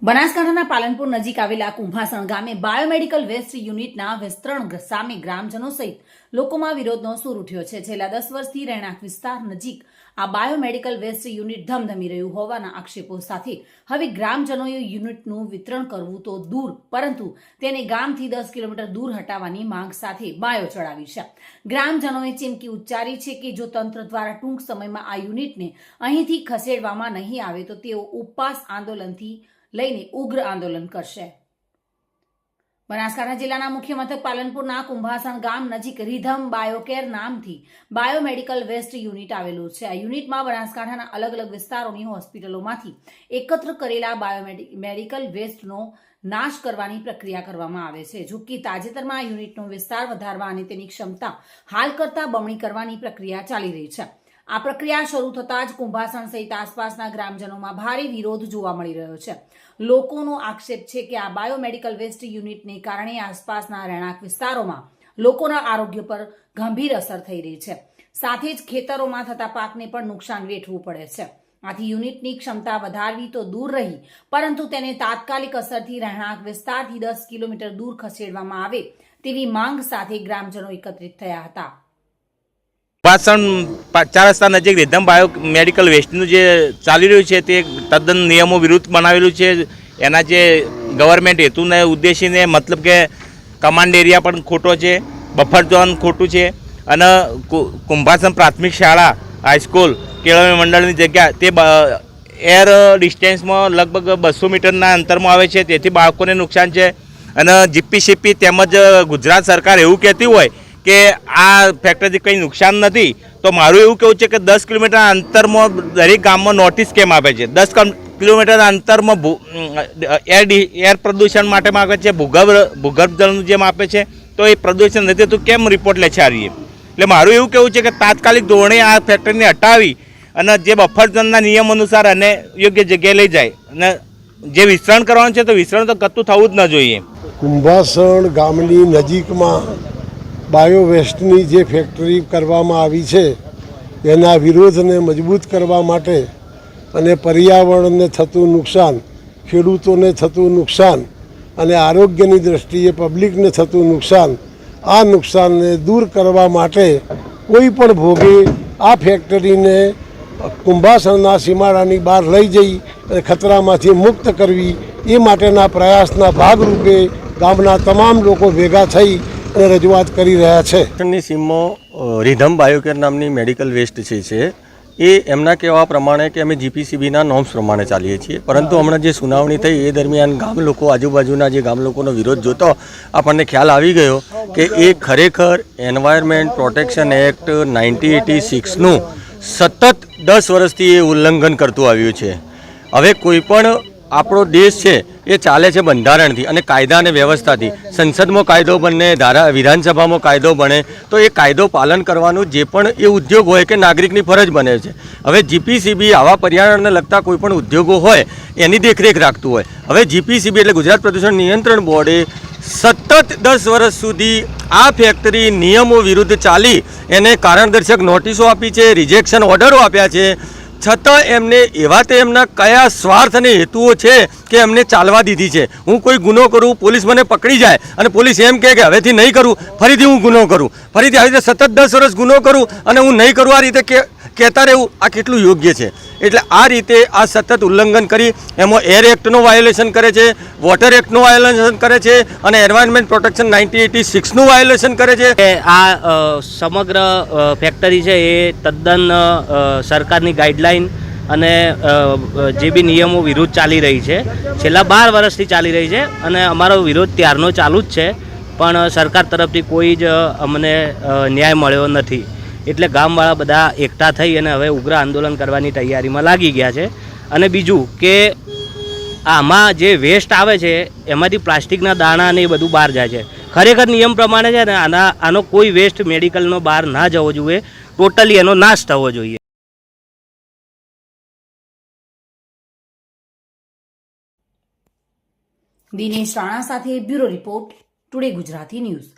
બનાસકાંઠાના પાલનપુર નજીક આવેલા કુંભાસણ ગામે બાયોમેડિકલ વેસ્ટ યુનિટના વિસ્તરણ સામે ગ્રામજનો સહિત લોકોમાં વિરોધનો સૂર ઉઠ્યો છે। છેલ્લા 10 વર્ષથી રહેણાંક વિસ્તાર નજીક આ બાયોમેડિકલ વેસ્ટ યુનિટ ધમધમી રહ્યું હોવાના આક્ષેપો સાથે હવે ગ્રામજનોએ યુનિટનું વિતરણ કરવું તો દૂર પરંતુ તેને ગામથી 10 કિલોમીટર દૂર હટાવવાની માંગ સાથે બાયો ચડાવી છે। ગ્રામજનોએ ચીમકી ઉચ્ચારી છે કે જો તંત્ર દ્વારા ટૂંક સમયમાં આ યુનિટને અહીંથી ખસેડવામાં નહીં આવે તો તેઓ ઉપવાસ આંદોલનથી લઈને ઉગ્ર આંદોલન કરશે। બનાસકાંઠા જિલ્લાના મુખ્ય મથક પાલનપુરના કુંભાસણ ગામ નજીક રિધમ બાયોકેર નામથી બાયોમેડિકલ વેસ્ટ યુનિટ આવેલું છે। આ યુનિટમાં બનાસકાંઠાના અલગ અલગ વિસ્તારોની હોસ્પિટલોમાંથી એકત્ર કરેલા બાયોમેડિકલ વેસ્ટનો નાશ કરવાની પ્રક્રિયા કરવામાં આવે છે। જો કે તાજેતરમાં આ યુનિટનો વિસ્તાર વધારવા અને તેની ક્ષમતા હાલ કરતાં બમણી કરવાની પ્રક્રિયા ચાલી રહી છે। આ પ્રક્રિયા શરૂ થતાં જ કુંભાસણ સહિત આસપાસના ગ્રામજનોમાં ભારે વિરોધ જોવા મળી રહ્યો છે। લોકોનો આક્ષેપ છે કે આ બાયોમેડિકલ વેસ્ટ યુનિટને કારણે આસપાસના રહેણાંક વિસ્તારોમાં લોકોના આરોગ્ય પર ગંભીર અસર થઈ રહી છે, સાથે જ ખેતરોમાં થતા પાકને પણ નુકસાન વેઠવું પડે છે। આથી યુનિટની ક્ષમતા વધારવી તો દૂર રહી પરંતુ તેને તાત્કાલિક અસરથી રહેણાંક વિસ્તારથી 10 કિલોમીટર દૂર ખસેડવામાં આવે તેવી માંગ સાથે ગ્રામજનો એકત્રિત થયા હતા। કુંભાસણ 4 રસ્તા નજીક રિધમ બાયોમેડિકલ વેસ્ટનું જે ચાલી રહ્યું છે તે તદ્દન નિયમો વિરુદ્ધ બનાવેલું છે। એના જે ગવર્મેન્ટ હેતુને ઉદ્દેશીને મતલબ કે કમાન્ડ એરિયા પણ ખોટો છે, બફર ઝોન ખોટું છે અને કુંભાસણ પ્રાથમિક શાળા હાઈસ્કૂલ કેળવણી મંડળની જગ્યા તે એર ડિસ્ટન્સમાં લગભગ 200 મીટરના અંતરમાં આવે છે, તેથી બાળકોને નુકસાન છે। અને જીપીસીપી તેમજ ગુજરાત સરકાર એવું કહેતી હોય કે આ ફેક્ટરીથી કંઈ નુકસાન નથી તો મારું એવું કહેવું છે કે 10 કિલોમીટર અંતરમાં દરેક ગામમાં નોટિસ કેમ આપે છે? 10 કિલોમીટર અંતરમાં એર પ્રદૂષણ માટે માગે છે, ભૂગર્ભ જળનું જેમ આપે છે તો એ પ્રદૂષણ નથી તો કેમ રિપોર્ટ લે છે? એટલે મારું એવું કહેવું છે કે તાત્કાલિક ધોરણે આ ફેક્ટરીને હટાવી અને જે બફર ઝોનના નિયમ અનુસાર અને યોગ્ય જગ્યાએ લઈ જાય અને જે વિસ્તરણ કરવાનું છે તો વિસ્તરણ તો કતું થવું જ ન જોઈએ। કુંભાસણ ગામની નજીકમાં બાયો વેસ્ટની જે ફેક્ટરી કરવામાં આવી છે એના વિરોધને મજબૂત કરવા માટે અને પર્યાવરણને થતું નુકસાન, ખેડૂતોને થતું નુકસાન અને આરોગ્યની દૃષ્ટિએ પબ્લિકને થતું નુકસાન, આ નુકસાનને દૂર કરવા માટે કોઈ પણ ભોગે આ ફેક્ટરીને કુંભાસણના સીમાડાની બહાર લઈ જઈ અને ખતરામાંથી મુક્ત કરવી એ માટેના પ્રયાસના ભાગરૂપે ગામના તમામ લોકો ભેગા થઈ અને રજૂઆત કરી રહ્યા છે। ની સીમમાં રિધમ બાયોકેર નામની મેડિકલ વેસ્ટ છે એ એમના કહેવા પ્રમાણે કે અમે જીપીસીબીના નોર્મ્સ પ્રમાણે ચાલીએ છીએ, પરંતુ હમણાં જે સુનાવણી થઈ એ દરમિયાન ગામ લોકો, આજુબાજુના જે ગામ લોકોનો વિરોધ જોતો આપણને ખ્યાલ આવી ગયો કે એ ખરેખર એન્વાયરમેન્ટ પ્રોટેક્શન એક્ટ 1986નું સતત 10 વર્ષથી એ ઉલ્લંઘન કરતું આવ્યું છે। હવે કોઈ પણ આપણો દેશ છે એ ચાલે છે બંધારણથી અને કાયદા અને વ્યવસ્થાથી। સંસદમાં કાયદો બને, વિધાનસભામાં કાયદો બને તો એ કાયદો પાલન કરવાનું જે પણ એ ઉદ્યોગ હોય કે નાગરિકની ફરજ બને છે। હવે જીપીસીબી આવા પર્યાવરણને લગતા કોઈ પણ ઉદ્યોગો હોય એની દેખરેખ રાખતું હોય। હવે જીપીસીબી એટલે ગુજરાત પ્રદૂષણ નિયંત્રણ બોર્ડે સતત 10 વર્ષ સુધી આ ફેક્ટરી નિયમો વિરુદ્ધ ચાલી એને કારણદર્શક નોટિસો આપી છે, રિજેક્શન ઓર્ડરો આપ્યા છે, છતાં એમને એવા તે એમના કયા સ્વાર્થ અને હેતુઓ છે કે એમને ચાલવા દીધી છે। હું કોઈ ગુનો કરું, પોલીસ મને પકડી જાય અને પોલીસ એમ કહે કે હવેથી નહીં કરું, ફરીથી હું ગુનો કરું, ફરીથી આવી રીતે સતત 10 વર્ષ ગુનો કરું અને હું નહીં કરું, આ રીતે કહેતા રહેવું આ કેટલું યોગ્ય છે? એટલે આ રીતે આ સતત ઉલ્લંઘન કરી એમાં એર એક્ટનું વાયોલેશન કરે છે, વોટર એક્ટનું વાયોલેશન કરે છે અને એન્વાયરમેન્ટ પ્રોટેક્શન 1986નું વાયોલેશન કરે છે। આ સમગ્ર ફેક્ટરી છે એ તદ્દન સરકારની ગાઈડલાઈન અને જે બી નિયમો વિરુદ્ધ ચાલી રહી છે। છેલ્લા 12 વર્ષથી ચાલી રહી છે અને અમારો વિરોધ ત્યારનો ચાલુ જ છે, પણ સરકાર તરફથી કોઈ જ અમને ન્યાય મળ્યો નથી। એટલે ગામવાળા બધા એકઠા થઈ અને હવે ઉગ્ર આંદોલન કરવાની તૈયારીમાં લાગી ગયા છે। અને બીજું કે આમાં જે વેસ્ટ આવે છે એમાંથી પ્લાસ્ટિકના દાણા ને એ બધું બહાર જાય છે। ખરેખર નિયમ પ્રમાણે છે ને આનો કોઈ વેસ્ટ મેડિકલનો બહાર ના જવો જોઈએ, ટોટલી એનો નાશ થવો જોઈએ। દિનેશ રાણા સાથે bureau report, today Gujarati news.